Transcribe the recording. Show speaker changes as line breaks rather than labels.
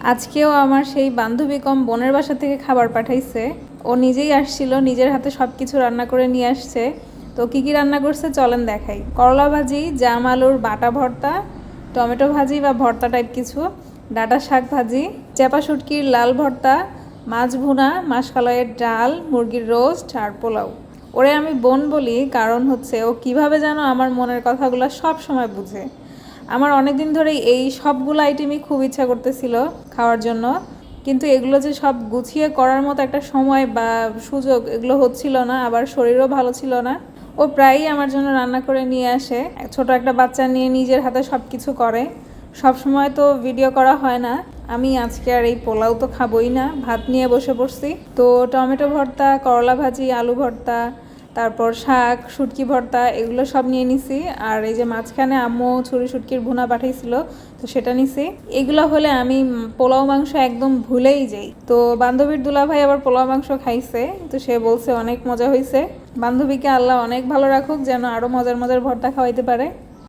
আজকেও আমার সেই বান্ধবী কম বোনের বাসা থেকে খাবার পাঠাইছে। ও নিজেই আসছিল, নিজের হাতে সব কিছু রান্না করে নিয়ে আসছে। তো কী কী রান্না করছে চলেন দেখাই। করলা ভাজি, জাম আলুর বাটা ভর্তা, টমেটো ভাজি বা ভর্তা টাইপ কিছু, ডাঁটা শাক ভাজি, চেপা শুটকির লাল ভর্তা, মাছ ভুনা, মাসকালাইয়ের ডাল, মুরগির রোস্ট আর পোলাও। ওরে আমি বোন বলি কারণ হচ্ছে ও কিভাবে যেন আমার মনের কথাগুলো সব সময় বুঝে। আমার অনেক দিন ধরেই এই সবগুলো আইটেমই খুব ইচ্ছা করতেছিল খাওয়ার জন্য, কিন্তু এগুলো যে সব গুছিয়ে করার মতো একটা সময় বা সুযোগ এগুলো হচ্ছিল না, আবার শরীরও ভালো ছিল না। ও প্রায়ই আমার জন্য রান্না করে নিয়ে আসে। ছোট একটা বাচ্চা নিয়ে নিজের হাতে সব কিছু করে। সব সময় তো ভিডিও করা হয় না। আমি আজকে আর এই পোলাও তো খাবোই না, ভাত নিয়ে বসে পড়ছি। তো টমেটো ভর্তা, করলা ভাজি, আলু ভর্তা, তারপর শাক, শুটকি ভর্তা এগুলো সব নিয়ে নিছি। আর এই যে মাঝখানে আম্মু ছুরি শুটকির ভুনা পাঠাইছিল, তো সেটা নিছি। এগুলো হলে আমি পোলাও মাংস একদম ভুলেই যাই। তো বান্ধবীর দুলাভাই আবার পোলাও মাংস খাইছে, তো সে বলছে অনেক মজা হয়েছে। বান্ধবীকে আল্লাহ অনেক ভালো রাখুক, যেন আরও মজার মজার ভর্তা খাওয়াইতে পারে।